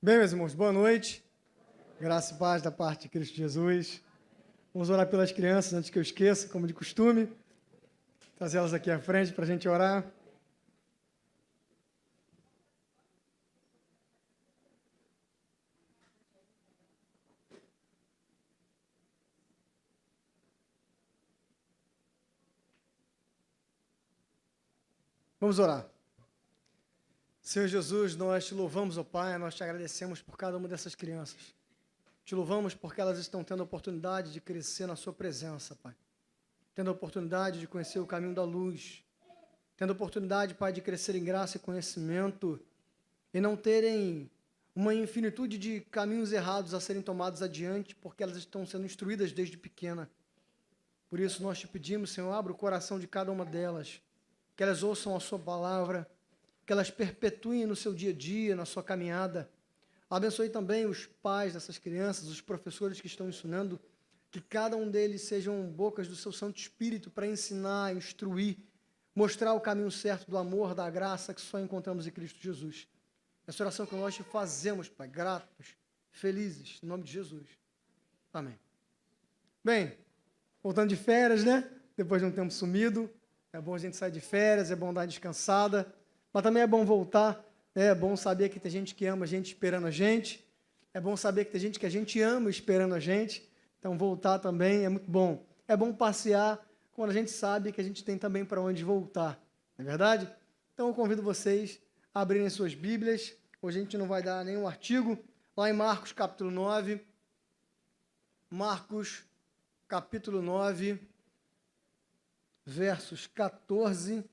Bem, meus irmãos, boa noite. Graça e paz da parte de Cristo Jesus. Vamos orar pelas crianças antes que eu esqueça, como de costume. Trazer elas aqui à frente para a gente orar. Vamos orar. Senhor Jesus, nós te louvamos, ó Pai, nós te agradecemos por cada uma dessas crianças. Te louvamos porque elas estão tendo a oportunidade de crescer na sua presença, Pai. Tendo a oportunidade de conhecer o caminho da luz. Tendo a oportunidade, Pai, de crescer em graça e conhecimento e não terem uma infinitude de caminhos errados a serem tomados adiante, porque elas estão sendo instruídas desde pequena. Por isso nós te pedimos, Senhor, abra o coração de cada uma delas, que elas ouçam a sua palavra, que elas perpetuem no seu dia a dia, na sua caminhada. Abençoe também os pais dessas crianças, os professores que estão ensinando, que cada um deles sejam bocas do seu Santo Espírito para ensinar, instruir, mostrar o caminho certo do amor, da graça que só encontramos em Cristo Jesus. Essa oração que nós te fazemos, Pai, gratos, felizes, em nome de Jesus. Amém. Bem, voltando de férias, né? Depois de um tempo sumido, é bom a gente sair de férias, é bom dar uma descansada, mas também é bom voltar, né? É bom saber que tem gente que ama a gente esperando a gente, é bom saber que tem gente que a gente ama esperando a gente, então voltar também é muito bom. É bom passear quando a gente sabe que a gente tem também para onde voltar, não é verdade? Então eu convido vocês a abrirem suas Bíblias. Hoje a gente não vai dar nenhum artigo, lá em Marcos capítulo 9, Marcos capítulo 9, versos 14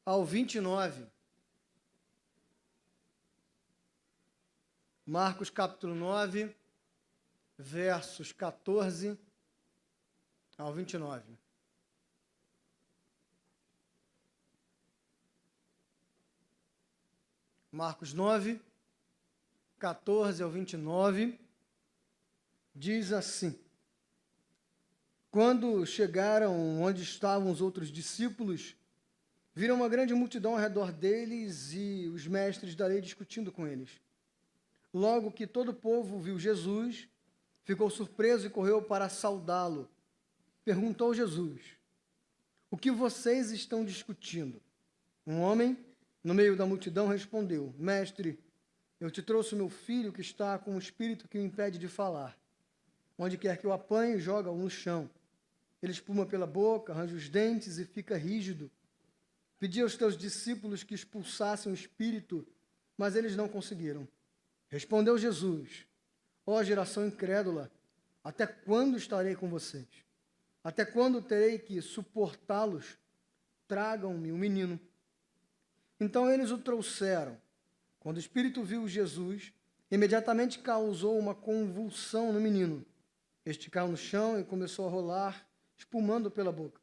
ao 29. Marcos capítulo 9, versos 14 ao 29. Marcos 9, 14 ao 29, diz assim: Quando chegaram onde estavam os outros discípulos, viram uma grande multidão ao redor deles e os mestres da lei discutindo com eles. Logo que todo o povo viu Jesus, ficou surpreso e correu para saudá-lo. Perguntou Jesus: O que vocês estão discutindo? Um homem, no meio da multidão, respondeu: Mestre, eu te trouxe o meu filho que está com um espírito que o impede de falar. Onde quer que o apanhe, joga-o no chão. Ele espuma pela boca, arranja os dentes e fica rígido. Pedi aos teus discípulos que expulsassem o espírito, mas eles não conseguiram. Respondeu Jesus: Ó geração incrédula, até quando estarei com vocês? Até quando terei que suportá-los? Tragam-me o menino. Então eles o trouxeram. Quando o espírito viu Jesus, imediatamente causou uma convulsão no menino. Este caiu no chão e começou a rolar, espumando pela boca.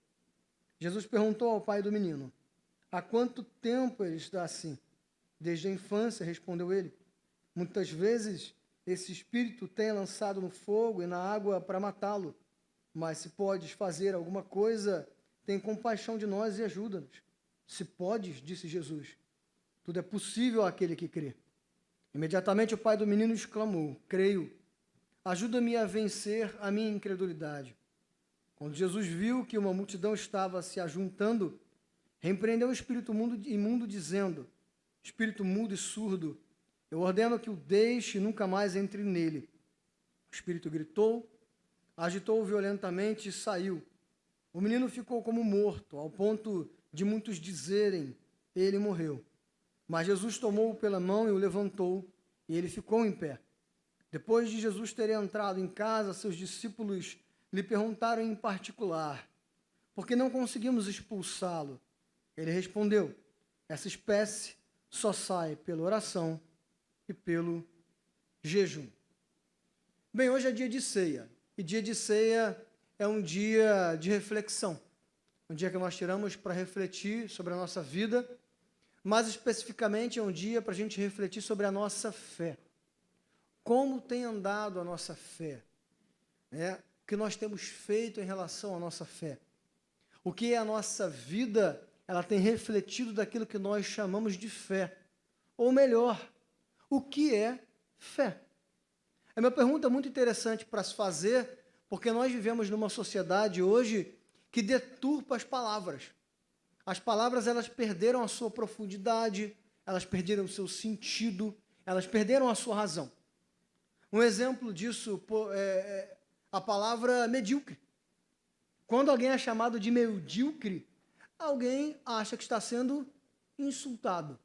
Jesus perguntou ao pai do menino: Há quanto tempo ele está assim? Desde a infância, respondeu ele. Muitas vezes esse espírito tem lançado no fogo e na água para matá-lo. Mas se podes fazer alguma coisa, tem compaixão de nós e ajuda-nos. Se podes, disse Jesus, tudo é possível àquele que crê. Imediatamente o pai do menino exclamou: Creio, ajuda-me a vencer a minha incredulidade. Quando Jesus viu que uma multidão estava se ajuntando, repreendeu o espírito imundo, dizendo: Espírito mudo e surdo, eu ordeno que o deixe e nunca mais entre nele. O espírito gritou, agitou-o violentamente e saiu. O menino ficou como morto, ao ponto de muitos dizerem: ele morreu. Mas Jesus tomou-o pela mão e o levantou, e ele ficou em pé. Depois de Jesus ter entrado em casa, seus discípulos lhe perguntaram em particular: por que não conseguimos expulsá-lo? Ele respondeu: essa espécie só sai pela oração e pelo jejum. Bem, hoje é dia de ceia, e dia de ceia é um dia de reflexão, um dia que nós tiramos para refletir sobre a nossa vida, mais especificamente é um dia para a gente refletir sobre a nossa fé. Como tem andado a nossa fé? O que nós temos feito em relação à nossa fé? O que a nossa vida ela tem refletido daquilo que nós chamamos de fé? Ou melhor, o que é fé? É uma pergunta muito interessante para se fazer, porque nós vivemos numa sociedade hoje que deturpa as palavras. As palavras, elas perderam a sua profundidade, elas perderam o seu sentido, elas perderam a sua razão. Um exemplo disso é a palavra medíocre. Quando alguém é chamado de medíocre, alguém acha que está sendo insultado.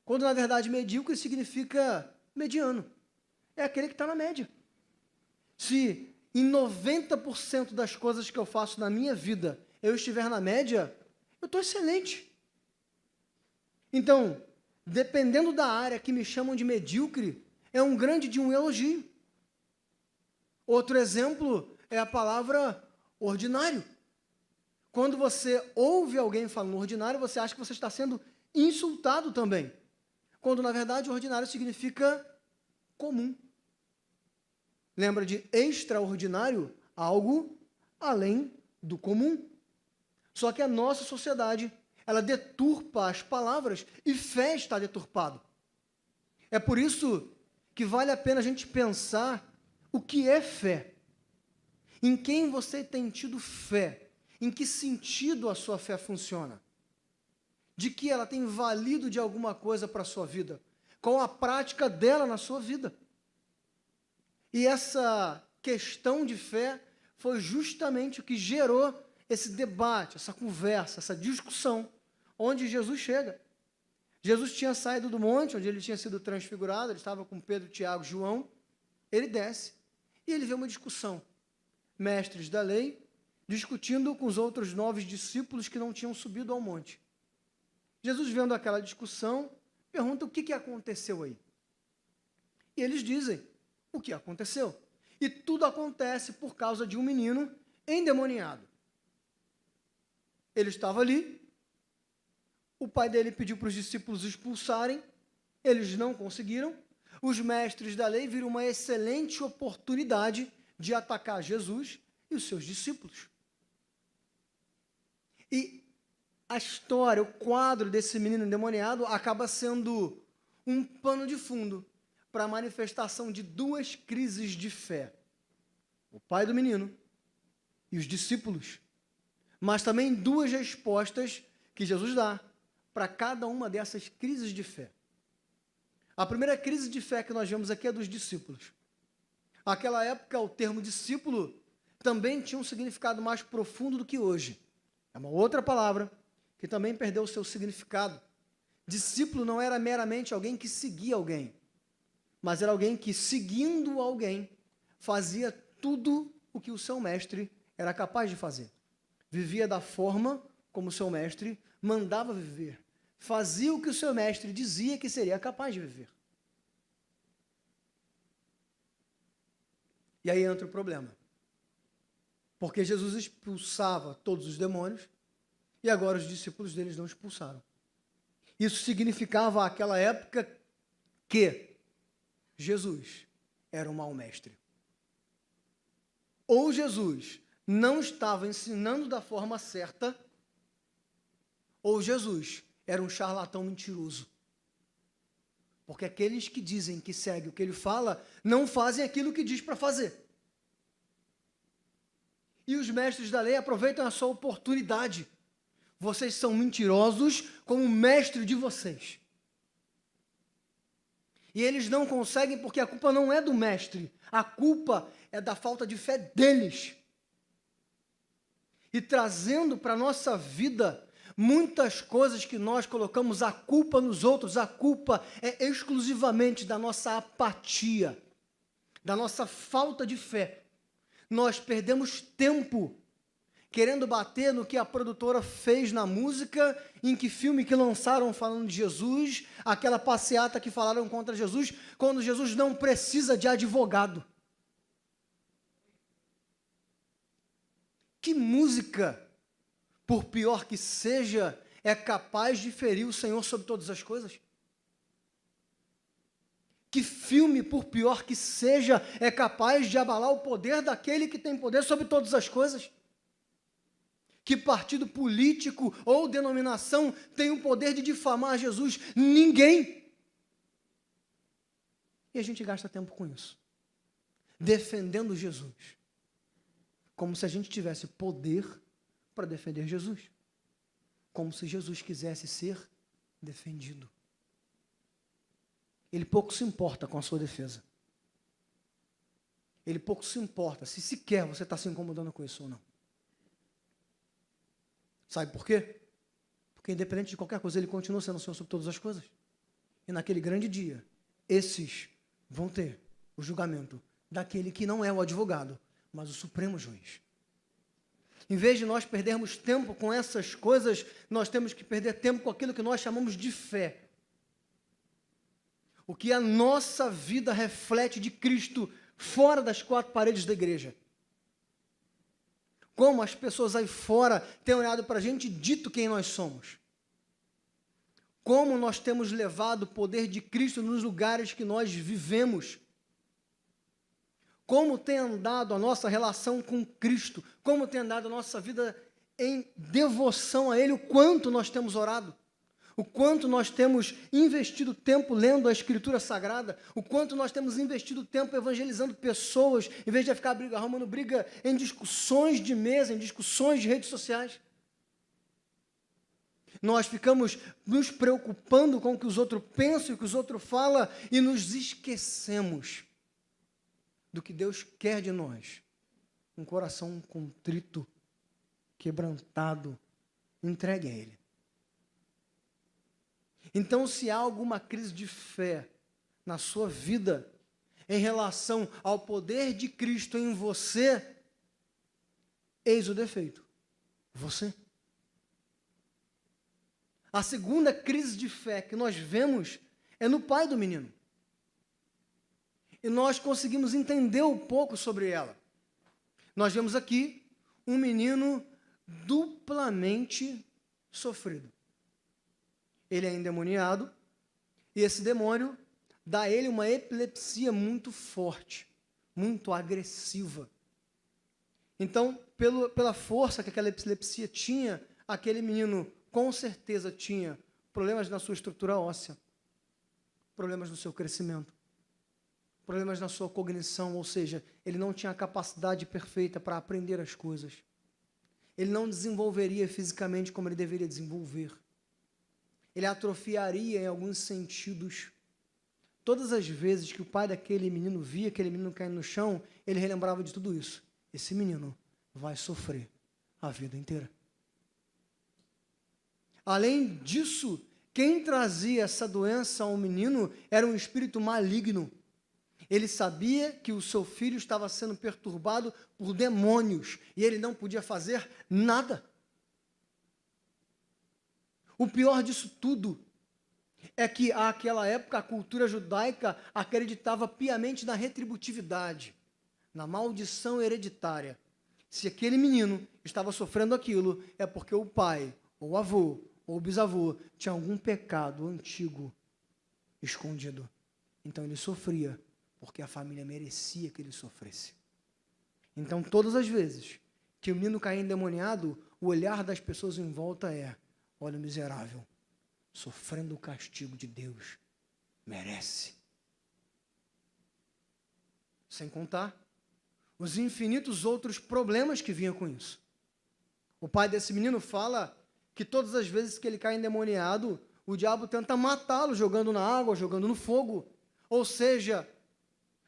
Quando, na verdade, medíocre significa mediano. É aquele que está na média. Se em 90% das coisas que eu faço na minha vida eu estiver na média, eu estou excelente. Então, dependendo da área que me chamam de medíocre, é um grande de um elogio. Outro exemplo é a palavra ordinário. Quando você ouve alguém falando ordinário, você acha que você está sendo insultado também. Quando, na verdade, ordinário significa comum. Lembra de extraordinário? Algo além do comum. Só que a nossa sociedade, ela deturpa as palavras e fé está deturpado. É por isso que vale a pena a gente pensar o que é fé. Em quem você tem tido fé? Em que sentido a sua fé funciona? De que ela tem valido de alguma coisa para a sua vida? Qual a prática dela na sua vida? E essa questão de fé foi justamente o que gerou esse debate, essa conversa, essa discussão, onde Jesus chega. Jesus tinha saído do monte, onde ele tinha sido transfigurado, ele estava com Pedro, Tiago, João, ele desce e ele vê uma discussão. Mestres da lei discutindo com os outros 9 discípulos que não tinham subido ao monte. Jesus, vendo aquela discussão, pergunta o que aconteceu aí. E eles dizem o que aconteceu. E tudo acontece por causa de um menino endemoniado. Ele estava ali, o pai dele pediu para os discípulos expulsarem, eles não conseguiram, os mestres da lei viram uma excelente oportunidade de atacar Jesus e os seus discípulos. E a história, o quadro desse menino endemoniado acaba sendo um pano de fundo para a manifestação de 2 crises de fé. O pai do menino e os discípulos. Mas também 2 respostas que Jesus dá para cada uma dessas crises de fé. A primeira crise de fé que nós vemos aqui é dos discípulos. Naquela época, o termo discípulo também tinha um significado mais profundo do que hoje. É uma outra palavra que também perdeu o seu significado. Discípulo não era meramente alguém que seguia alguém, mas era alguém que, seguindo alguém, fazia tudo o que o seu mestre era capaz de fazer. Vivia da forma como o seu mestre mandava viver. Fazia o que o seu mestre dizia que seria capaz de viver. E aí entra o problema. Porque Jesus expulsava todos os demônios e agora os discípulos deles não expulsaram. Isso significava, àquela época, que Jesus era um mau mestre. Ou Jesus não estava ensinando da forma certa, ou Jesus era um charlatão mentiroso. Porque aqueles que dizem que seguem o que ele fala, não fazem aquilo que diz para fazer. E os mestres da lei aproveitam a sua oportunidade. Vocês são mentirosos como o mestre de vocês. E eles não conseguem porque a culpa não é do mestre. A culpa é da falta de fé deles. E trazendo para a nossa vida muitas coisas que nós colocamos a culpa nos outros, a culpa é exclusivamente da nossa apatia, da nossa falta de fé. Nós perdemos tempo querendo bater no que a produtora fez na música, em que filme que lançaram falando de Jesus, aquela passeata que falaram contra Jesus, quando Jesus não precisa de advogado. Que música, por pior que seja, é capaz de ferir o Senhor sobre todas as coisas? Que filme, por pior que seja, é capaz de abalar o poder daquele que tem poder sobre todas as coisas? Que partido político ou denominação tem o poder de difamar Jesus? Ninguém. E a gente gasta tempo com isso, defendendo Jesus, como se a gente tivesse poder para defender Jesus, como se Jesus quisesse ser defendido. Ele pouco se importa com a sua defesa. Ele pouco se importa se sequer você está se incomodando com isso ou não. Sabe por quê? Porque independente de qualquer coisa, ele continua sendo o Senhor sobre todas as coisas. E naquele grande dia, esses vão ter o julgamento daquele que não é o advogado, mas o supremo juiz. Em vez de nós perdermos tempo com essas coisas, nós temos que perder tempo com aquilo que nós chamamos de fé. O que a nossa vida reflete de Cristo fora das quatro paredes da igreja. Como as pessoas aí fora têm olhado para a gente e dito quem nós somos. Como nós temos levado o poder de Cristo nos lugares que nós vivemos. Como tem andado a nossa relação com Cristo. Como tem andado a nossa vida em devoção a Ele. O quanto nós temos orado. O quanto nós temos investido tempo lendo a Escritura Sagrada, o quanto nós temos investido tempo evangelizando pessoas, em vez de ficar arrumando briga em discussões de mesa, em discussões de redes sociais. Nós ficamos nos preocupando com o que os outros pensam e o que os outros falam e nos esquecemos do que Deus quer de nós. Um coração contrito, quebrantado, entregue a Ele. Então, se há alguma crise de fé na sua vida, em relação ao poder de Cristo em você, eis o defeito: você. A segunda crise de fé que nós vemos é no pai do menino. E nós conseguimos entender um pouco sobre ela. Nós vemos aqui um menino duplamente sofrido. Ele é endemoniado, e esse demônio dá a ele uma epilepsia muito forte, muito agressiva. Então, pela força que aquela epilepsia tinha, aquele menino com certeza tinha problemas na sua estrutura óssea, problemas no seu crescimento, problemas na sua cognição, ou seja, ele não tinha a capacidade perfeita para aprender as coisas. Ele não desenvolveria fisicamente como ele deveria desenvolver. Ele atrofiaria em alguns sentidos. Todas as vezes que o pai daquele menino via aquele menino caindo no chão, ele relembrava de tudo isso. Esse menino vai sofrer a vida inteira. Além disso, quem trazia essa doença ao menino era um espírito maligno. Ele sabia que o seu filho estava sendo perturbado por demônios e ele não podia fazer nada. O pior disso tudo é que, àquela época, a cultura judaica acreditava piamente na retributividade, na maldição hereditária. Se aquele menino estava sofrendo aquilo, é porque o pai, ou o avô, ou o bisavô, tinha algum pecado antigo escondido. Então ele sofria, porque a família merecia que ele sofresse. Então, todas as vezes que o menino caía endemoniado, o olhar das pessoas em volta é: olha o miserável, sofrendo o castigo de Deus, merece. Sem contar os infinitos outros problemas que vinham com isso. O pai desse menino fala que todas as vezes que ele cai endemoniado, o diabo tenta matá-lo, jogando na água, jogando no fogo. Ou seja,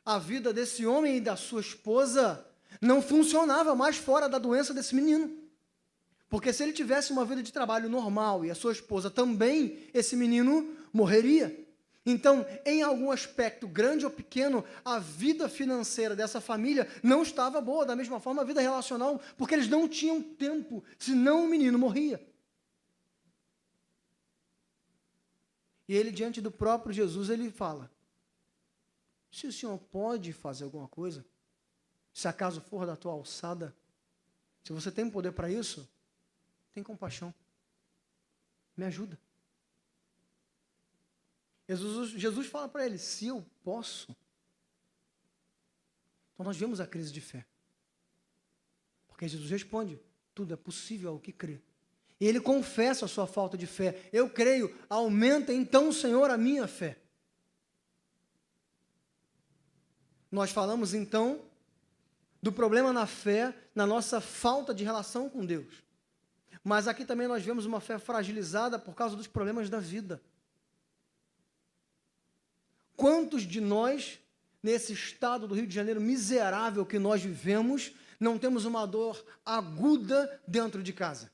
a vida desse homem e da sua esposa não funcionava mais fora da doença desse menino. Porque se ele tivesse uma vida de trabalho normal e a sua esposa também, esse menino morreria. Então, em algum aspecto, grande ou pequeno, a vida financeira dessa família não estava boa. Da mesma forma, a vida relacional, porque eles não tinham tempo, senão o menino morria. E ele, diante do próprio Jesus, ele fala: se o senhor pode fazer alguma coisa, se acaso for da tua alçada, se você tem poder para isso, tem compaixão, me ajuda. Jesus fala para ele: se eu posso. Então nós vemos a crise de fé, porque Jesus responde: tudo é possível ao que crê. E ele confessa a sua falta de fé: eu creio, aumenta então, Senhor, a minha fé. Nós falamos, então, do problema na fé, na nossa falta de relação com Deus. Mas aqui também nós vemos uma fé fragilizada por causa dos problemas da vida. Quantos de nós, nesse estado do Rio de Janeiro miserável que nós vivemos, não temos uma dor aguda dentro de casa?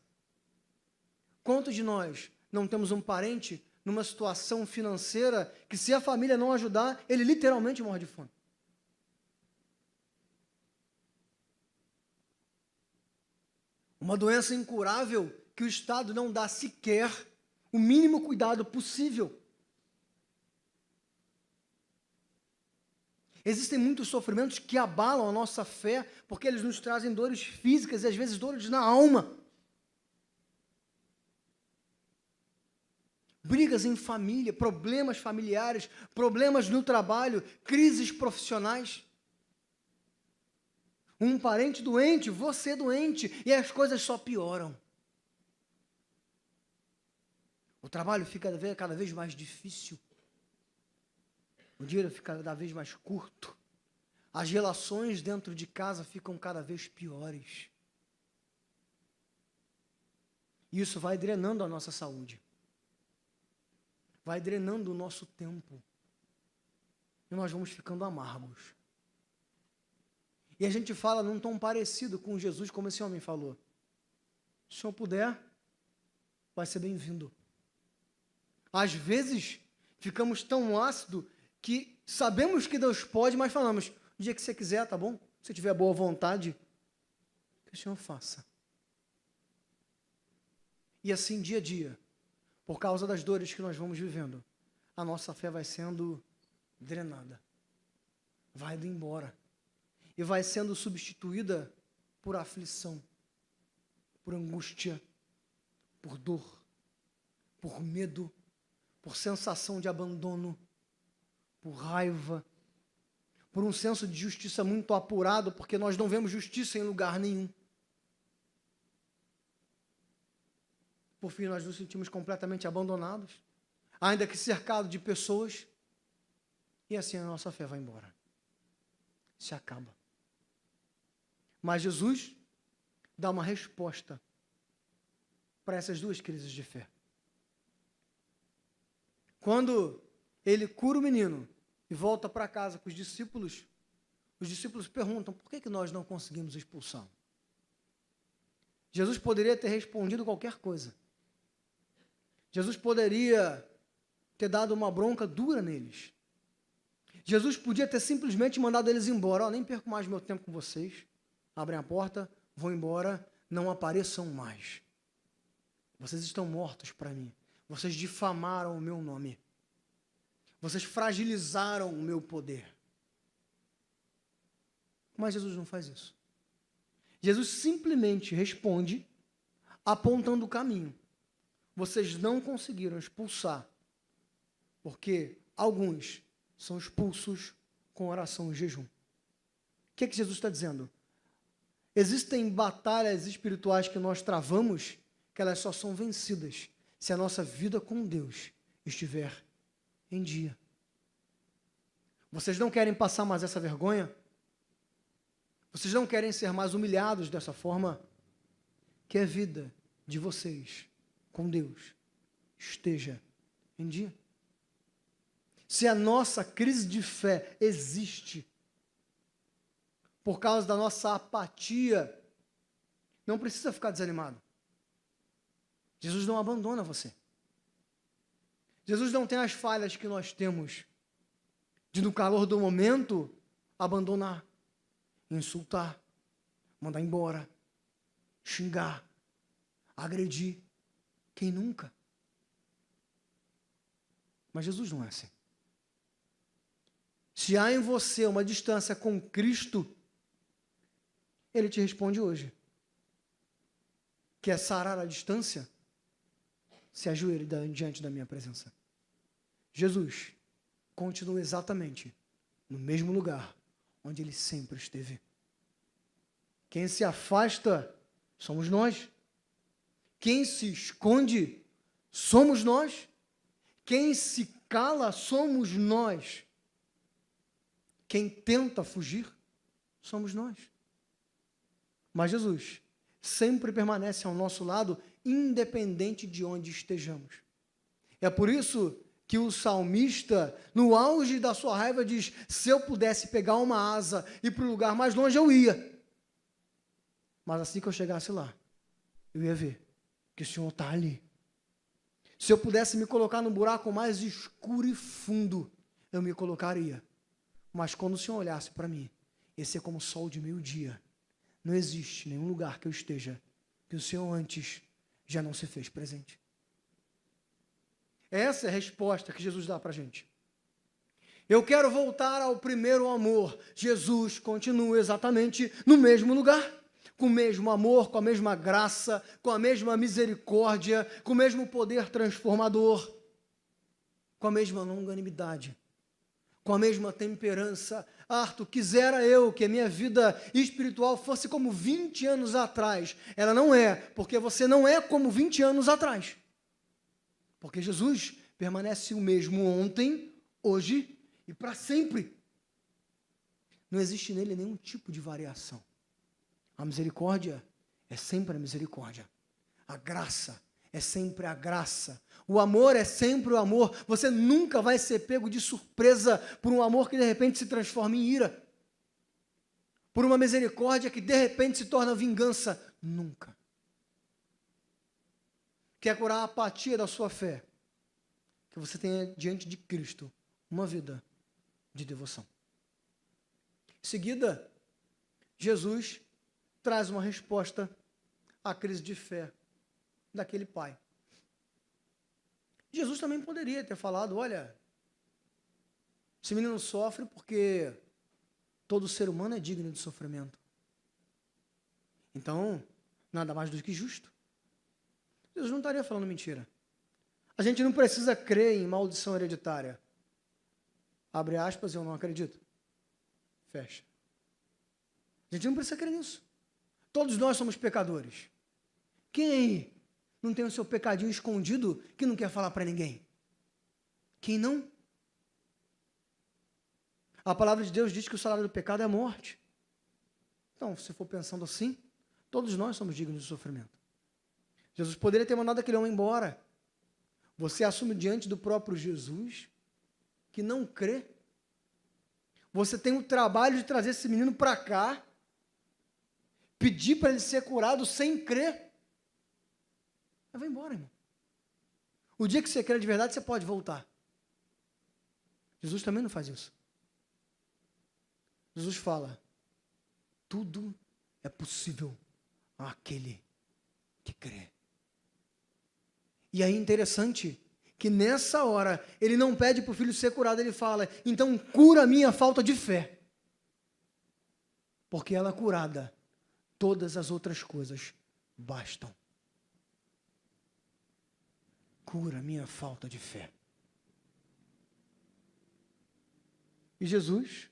Quantos de nós não temos um parente numa situação financeira que, se a família não ajudar, ele literalmente morre de fome? Uma doença incurável que o Estado não dá sequer o mínimo cuidado possível. Existem muitos sofrimentos que abalam a nossa fé, porque eles nos trazem dores físicas e às vezes dores na alma. Brigas em família, problemas familiares, problemas no trabalho, crises profissionais. Um parente doente, você doente, e as coisas só pioram. O trabalho fica cada vez mais difícil. O dinheiro fica cada vez mais curto. As relações dentro de casa ficam cada vez piores. Isso vai drenando a nossa saúde. Vai drenando o nosso tempo. E nós vamos ficando amargos. E a gente fala num tom parecido com Jesus, como esse homem falou. Se o senhor puder, vai ser bem-vindo. Às vezes, ficamos tão ácidos que sabemos que Deus pode, mas falamos, o dia que você quiser, tá bom? Se tiver boa vontade, que o Senhor faça. E assim, dia a dia, por causa das dores que nós vamos vivendo, a nossa fé vai sendo drenada, vai indo embora, e vai sendo substituída por aflição, por angústia, por dor, por medo, por sensação de abandono, por raiva, por um senso de justiça muito apurado, porque nós não vemos justiça em lugar nenhum. Por fim, nós nos sentimos completamente abandonados, ainda que cercado de pessoas, e assim a nossa fé vai embora. Se acaba. Mas Jesus dá uma resposta para essas duas crises de fé. Quando ele cura o menino e volta para casa com os discípulos perguntam, por que nós não conseguimos expulsá-lo? Jesus poderia ter respondido qualquer coisa. Jesus poderia ter dado uma bronca dura neles. Jesus podia ter simplesmente mandado eles embora. Nem perco mais meu tempo com vocês. Abrem a porta, vão embora, não apareçam mais. Vocês estão mortos para mim. Vocês difamaram o meu nome. Vocês fragilizaram o meu poder. Mas Jesus não faz isso. Jesus simplesmente responde apontando o caminho. Vocês não conseguiram expulsar, porque alguns são expulsos com oração e jejum. O que Jesus está dizendo? Existem batalhas espirituais que nós travamos, que elas só são vencidas se a nossa vida com Deus estiver em dia. Vocês não querem passar mais essa vergonha? Vocês não querem ser mais humilhados dessa forma? Que a vida de vocês com Deus esteja em dia. Se a nossa crise de fé existe por causa da nossa apatia, não precisa ficar desanimado. Jesus não abandona você. Jesus não tem as falhas que nós temos de, no calor do momento, abandonar, insultar, mandar embora, xingar, agredir. Quem nunca? Mas Jesus não é assim. Se há em você uma distância com Cristo, Ele te responde hoje. Quer sarar a distância? Se ajoelhe diante da minha presença. Jesus continua exatamente no mesmo lugar onde Ele sempre esteve. Quem se afasta somos nós. Quem se esconde somos nós. Quem se cala somos nós. Quem tenta fugir somos nós. Mas Jesus sempre permanece ao nosso lado, independente de onde estejamos. É por isso que o salmista, no auge da sua raiva, diz: se eu pudesse pegar uma asa e ir para o lugar mais longe, eu ia. Mas assim que eu chegasse lá, eu ia ver que o Senhor está ali. Se eu pudesse me colocar no buraco mais escuro e fundo, eu me colocaria. Mas quando o Senhor olhasse para mim, esse é como o sol de meio-dia. Não existe nenhum lugar que eu esteja que o Senhor antes já não se fez presente. Essa é a resposta que Jesus dá para a gente. Eu quero voltar ao primeiro amor. Jesus continua exatamente no mesmo lugar, com o mesmo amor, com a mesma graça, com a mesma misericórdia, com o mesmo poder transformador, com a mesma longanimidade, com a mesma temperança. Arthur, quisera eu que a minha vida espiritual fosse como 20 anos atrás. Ela não é, porque você não é como 20 anos atrás. Porque Jesus permanece o mesmo ontem, hoje e para sempre. Não existe nele nenhum tipo de variação. A misericórdia é sempre a misericórdia. A graça é sempre a graça. O amor é sempre o amor. Você nunca vai ser pego de surpresa por um amor que de repente se transforma em ira. Por uma misericórdia que de repente se torna vingança. Nunca. Quer curar a apatia da sua fé? Que você tenha diante de Cristo uma vida de devoção. Em seguida, Jesus traz uma resposta à crise de fé daquele pai. Jesus também poderia ter falado: olha, esse menino sofre porque todo ser humano é digno de sofrimento. Então, nada mais do que justo. Jesus não estaria falando mentira. A gente não precisa crer em maldição hereditária. Abre aspas, eu não acredito. Fecha. A gente não precisa crer nisso. Todos nós somos pecadores. Quem aí não tem o seu pecadinho escondido que não quer falar para ninguém? Quem não? A palavra de Deus diz que o salário do pecado é a morte. Então, se for pensando assim, todos nós somos dignos de sofrimento. Jesus poderia ter mandado aquele homem embora. Você assume diante do próprio Jesus que não crê. Você tem o trabalho de trazer esse menino para cá, pedir para ele ser curado sem crer. Mas vai embora, irmão. O dia que você crê de verdade, você pode voltar. Jesus também não faz isso. Jesus fala: tudo é possível àquele que crê. E aí é interessante que nessa hora ele não pede para o filho ser curado, ele fala: então cura a minha falta de fé. Porque ela curada, todas as outras coisas bastam. Cura a minha falta de fé. E Jesus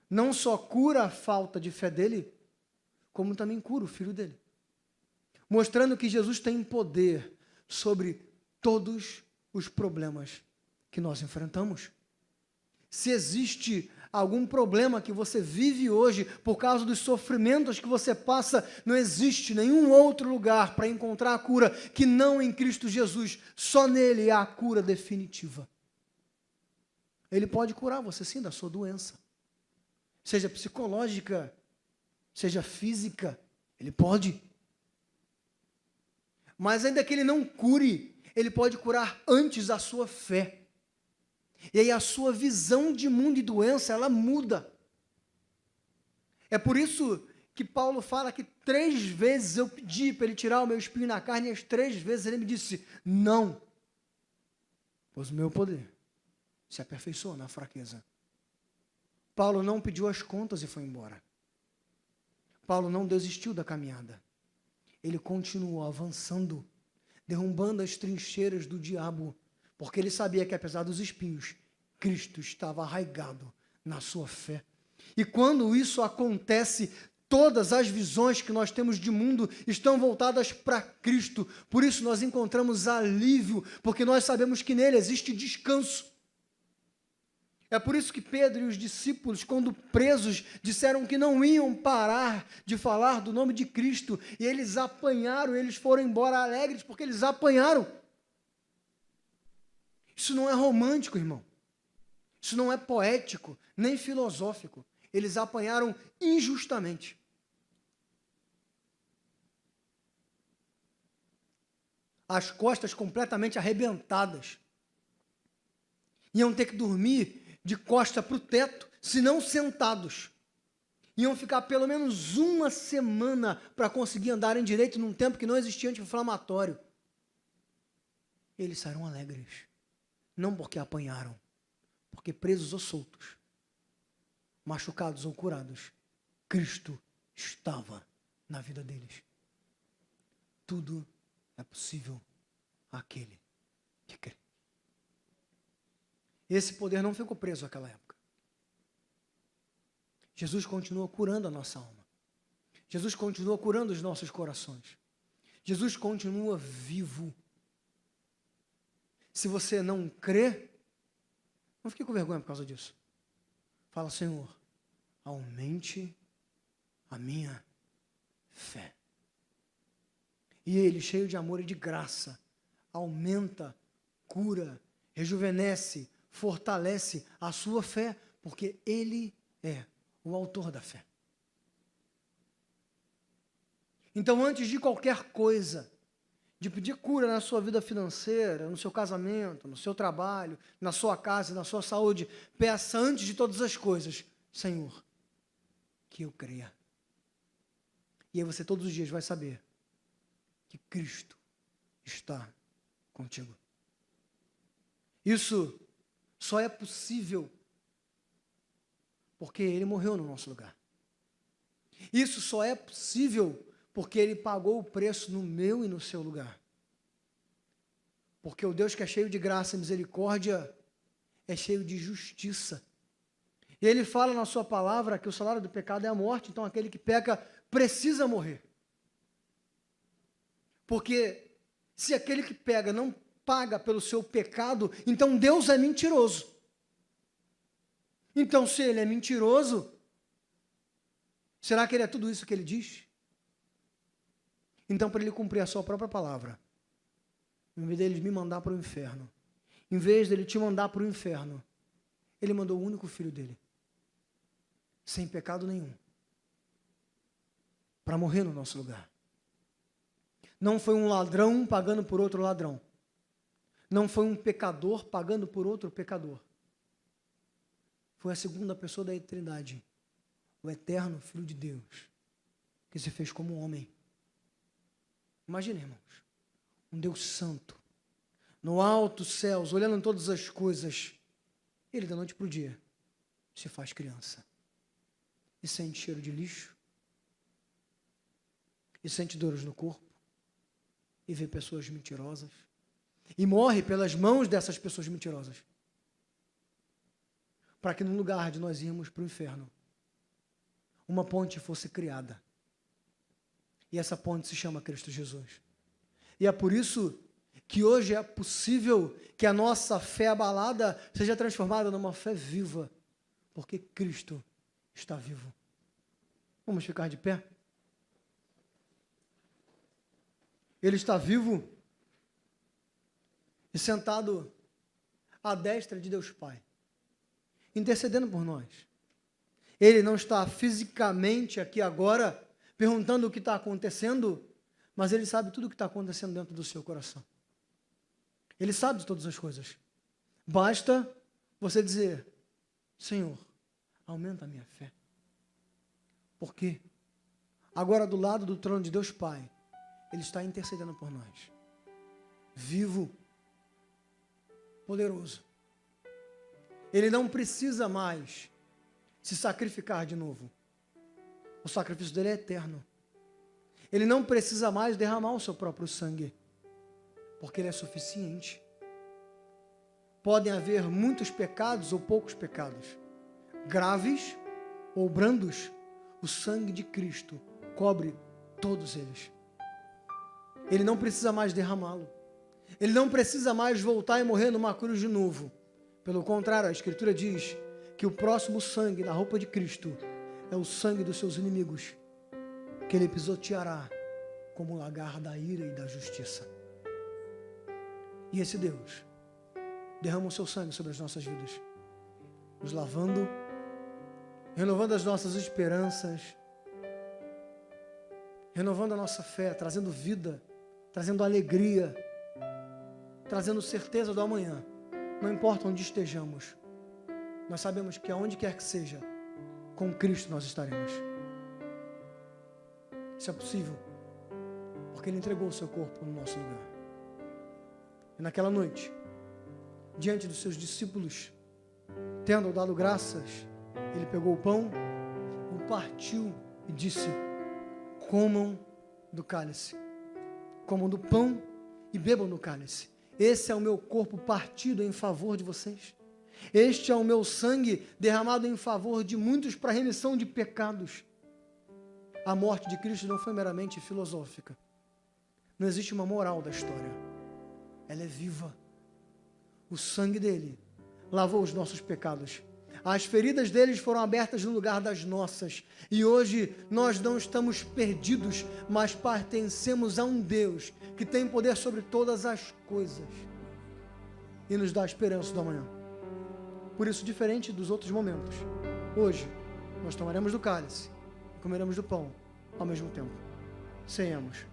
não só cura a falta de fé dele, como também cura o filho dele. Mostrando que Jesus tem poder sobre todos os problemas que nós enfrentamos. Se existe algum problema que você vive hoje por causa dos sofrimentos que você passa, não existe nenhum outro lugar para encontrar a cura que não em Cristo Jesus. Só nele há a cura definitiva. Ele pode curar você sim da sua doença, seja psicológica, seja física, ele pode. Mas ainda que ele não cure, ele pode curar antes a sua fé. E aí a sua visão de mundo e doença, ela muda. É por isso que Paulo fala que 3 vezes eu pedi para ele tirar o meu espinho na carne, e as 3 vezes ele me disse: não, pois o meu poder se aperfeiçoa na fraqueza. Paulo não pediu as contas e foi embora. Paulo não desistiu da caminhada. Ele continuou avançando, derrubando as trincheiras do diabo, porque ele sabia que, apesar dos espinhos, Cristo estava arraigado na sua fé. E quando isso acontece, todas as visões que nós temos de mundo estão voltadas para Cristo. Por isso nós encontramos alívio, porque nós sabemos que nele existe descanso. É por isso que Pedro e os discípulos, quando presos, disseram que não iam parar de falar do nome de Cristo, e eles apanharam, eles foram embora alegres, porque eles apanharam. Isso não é romântico, irmão. Isso não é poético, nem filosófico. Eles apanharam injustamente. As costas completamente arrebentadas. Iam ter que dormir de costa para o teto, se não sentados. Iam ficar pelo menos uma semana para conseguir andarem direito num tempo que não existia anti-inflamatório. Eles saíram alegres. Não porque apanharam, porque presos ou soltos, machucados ou curados, Cristo estava na vida deles. Tudo é possível àquele que crê. Esse poder não ficou preso àquela época. Jesus continua curando a nossa alma. Jesus continua curando os nossos corações. Jesus continua vivo. Se você não crê, não fique com vergonha por causa disso. Fala, Senhor, aumente a minha fé. E Ele, cheio de amor e de graça, aumenta, cura, rejuvenesce, fortalece a sua fé, porque Ele é o autor da fé. Então, antes de qualquer coisa, de pedir cura na sua vida financeira, no seu casamento, no seu trabalho, na sua casa, na sua saúde, peça antes de todas as coisas, Senhor, que eu creia. E aí você todos os dias vai saber que Cristo está contigo. Isso só é possível porque Ele morreu no nosso lugar. Isso só é possível porque Ele pagou o preço no meu e no seu lugar. Porque o Deus que é cheio de graça e misericórdia é cheio de justiça. E Ele fala na sua palavra que o salário do pecado é a morte, então aquele que peca precisa morrer. Porque se aquele que pega não paga pelo seu pecado, então Deus é mentiroso. Então, se Ele é mentiroso, será que Ele é tudo isso que Ele diz? Então, para Ele cumprir a sua própria palavra, em vez dele me mandar para o inferno, em vez dele te mandar para o inferno, Ele mandou o único filho dele, sem pecado nenhum, para morrer no nosso lugar. Não foi um ladrão pagando por outro ladrão. Não foi um pecador pagando por outro pecador. Foi a segunda pessoa da eternidade, o eterno Filho de Deus, que se fez como homem. Imagina, irmãos, um Deus santo, no alto céus, olhando todas as coisas, Ele da noite para o dia se faz criança. E sente cheiro de lixo, e sente dores no corpo, e vê pessoas mentirosas, e morre pelas mãos dessas pessoas mentirosas, para que no lugar de nós irmos para o inferno, uma ponte fosse criada. E essa ponte se chama Cristo Jesus. E é por isso que hoje é possível que a nossa fé abalada seja transformada numa fé viva, porque Cristo está vivo. Vamos ficar de pé? Ele está vivo e sentado à destra de Deus Pai, intercedendo por nós. Ele não está fisicamente aqui agora, perguntando o que está acontecendo, mas Ele sabe tudo o que está acontecendo dentro do seu coração. Ele sabe de todas as coisas. Basta você dizer, Senhor, aumenta a minha fé. Por quê? Agora do lado do trono de Deus Pai, Ele está intercedendo por nós. Vivo, poderoso. Ele não precisa mais se sacrificar de novo. O sacrifício dele é eterno. Ele não precisa mais derramar o seu próprio sangue, porque ele é suficiente. Podem haver muitos pecados ou poucos pecados, graves ou brandos, o sangue de Cristo cobre todos eles. Ele não precisa mais derramá-lo. Ele não precisa mais voltar e morrer numa cruz de novo, Pelo contrário, a Escritura diz que o próximo sangue na roupa de Cristo é o sangue dos seus inimigos, que ele pisoteará como o lagar da ira e da justiça. E esse Deus derrama o seu sangue sobre as nossas vidas, nos lavando, renovando as nossas esperanças, renovando a nossa fé, trazendo vida, trazendo alegria, trazendo certeza do amanhã. Não importa onde estejamos, nós sabemos que aonde quer que seja, com Cristo nós estaremos. Isso é possível, porque Ele entregou o seu corpo no nosso lugar. E naquela noite, diante dos seus discípulos, tendo dado graças, Ele pegou o pão, o partiu e disse: comam do cálice, comam do pão e bebam do cálice. Esse é o meu corpo partido em favor de vocês. Este é o meu sangue derramado em favor de muitos para remissão de pecados. A morte de Cristo não foi meramente filosófica. Não existe uma moral da história. Ela é viva. O sangue dele lavou os nossos pecados. As feridas deles foram abertas no lugar das nossas. E hoje nós não estamos perdidos, mas pertencemos a um Deus que tem poder sobre todas as coisas e nos dá a esperança do amanhã. Por isso, diferente dos outros momentos, hoje nós tomaremos do cálice e comeremos do pão ao mesmo tempo. Ceiemos.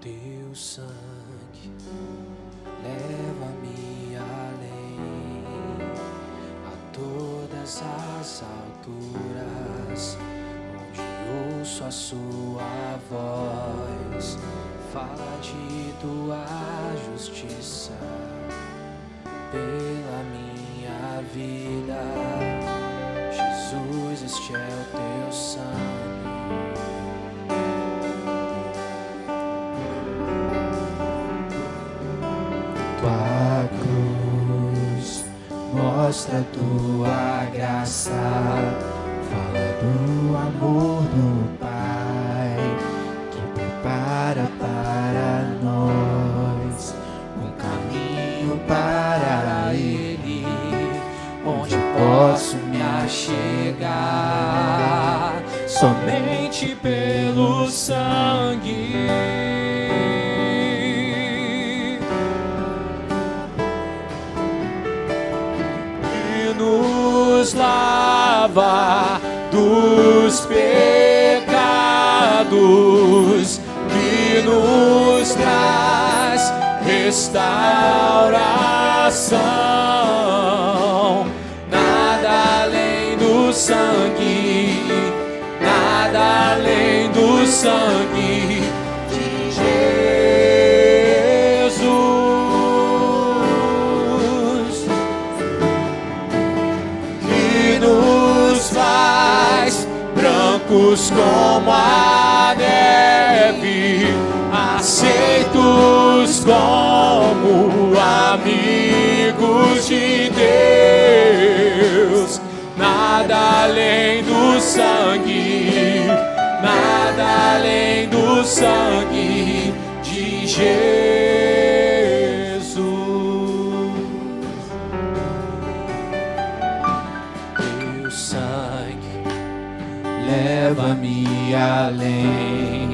Teu sangue leva-me além, a todas as alturas, onde ouço a sua voz, fala de tua justiça pela minha vida. Jesus, este é o teu sangue. Tua cruz mostra tua graça, fala do amor do Pai, que prepara para nós um caminho para Ele, onde posso me achegar somente pelo sangue. Nos lava dos pecados, que nos traz restauração. Nada além do sangue, nada além do sangue de Jesus. Nos faz brancos como a neve, aceitos como amigos de Deus. Nada além do sangue, nada além do sangue de Jesus. Leva-me além,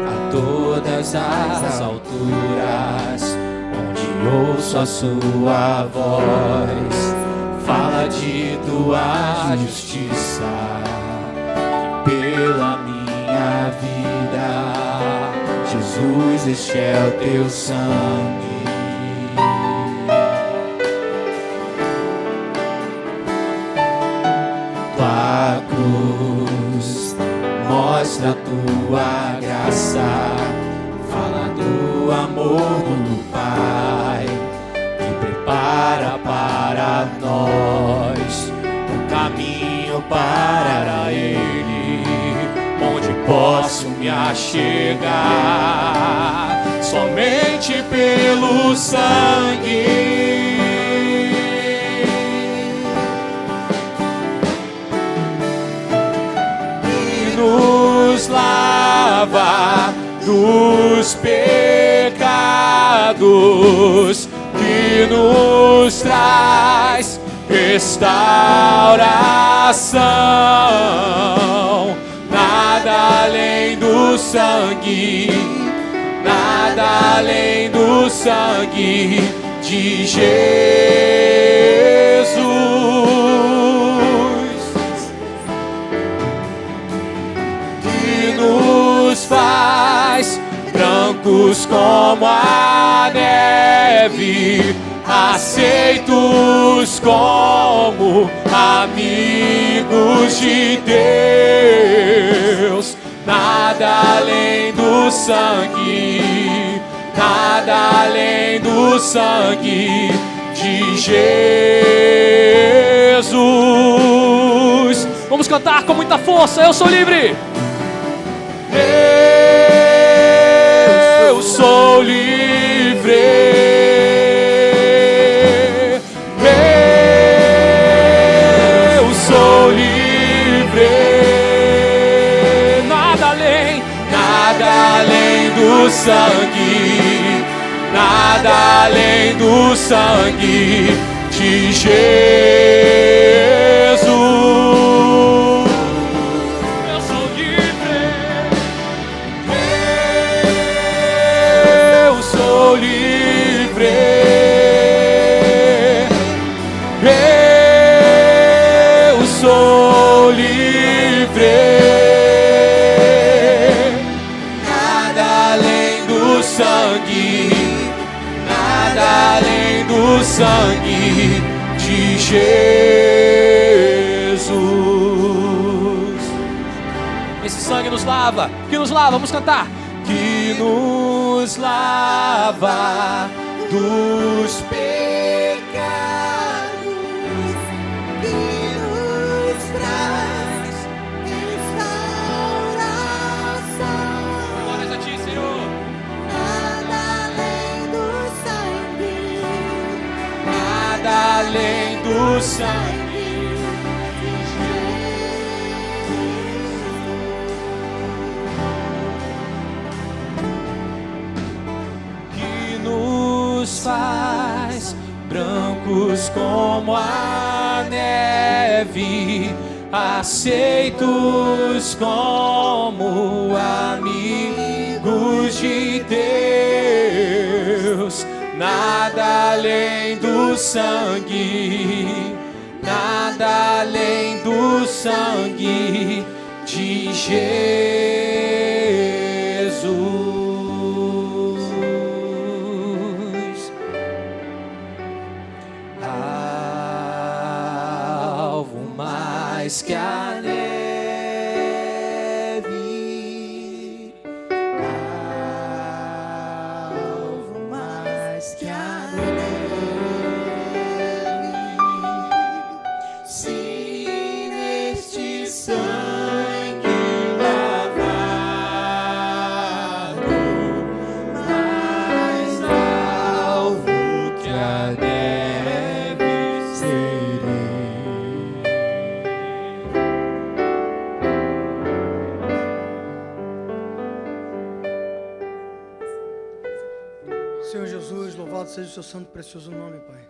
a todas as alturas, onde ouço a sua voz, fala de tua justiça pela minha vida. Jesus, este é o teu sangue. Tua cruz mostra a tua graça, fala do amor do Pai, que prepara para nós um caminho para Ele, onde posso me achegar somente pelo sangue. Nos lava dos pecados, que nos traz restauração. Nada além do sangue, nada além do sangue de Jesus. Nos faz brancos como a neve, aceitos como amigos de Deus. Nada além do sangue, nada além do sangue de Jesus. Vamos cantar com muita força. Eu sou livre. Eu sou livre, eu sou livre. Nada além do sangue, nada além do sangue de Jesus. Sangue de Jesus. Esse sangue nos lava, que nos lava, vamos cantar. Que nos lava dos pecados, que nos traz restauração. Glórias a ti, Senhor. Além do sangue de Jesus, que nos faz brancos como a neve, aceitos como amigos de Deus. Nada além do sangue, nada além do sangue de Jesus. Alvo mais que a neve, alvo mais que a neve. Se neste sangue lavado, mais alvo que a neve serei. Senhor Jesus, louvado seja o seu santo e precioso nome, Pai.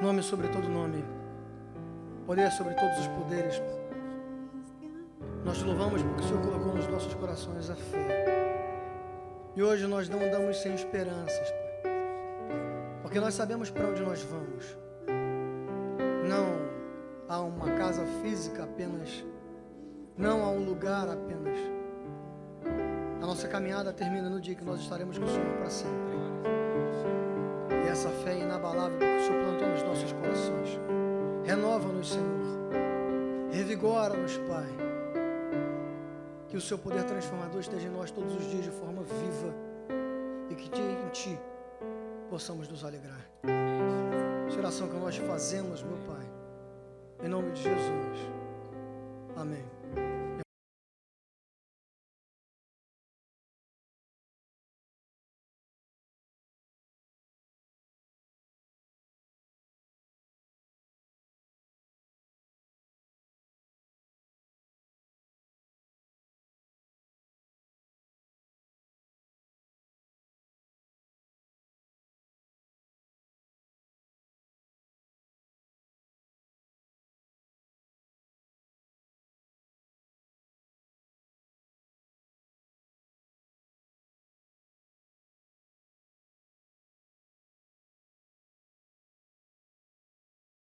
Nome sobre todo nome, poder sobre todos os poderes. Nós te louvamos porque o Senhor colocou nos nossos corações a fé. E hoje nós não andamos sem esperanças, Pai, porque nós sabemos para onde nós vamos. Não há uma casa física apenas não há um lugar apenas. A nossa caminhada termina no dia que nós estaremos com o Senhor para sempre. E essa fé é inabalável que o Senhor plantou nos nossos corações. Renova-nos, Senhor. Revigora-nos, Pai. Que o seu poder transformador esteja em nós todos os dias de forma viva. E que em Ti possamos nos alegrar. Essa oração que nós fazemos, meu Pai. Em nome de Jesus. Amém.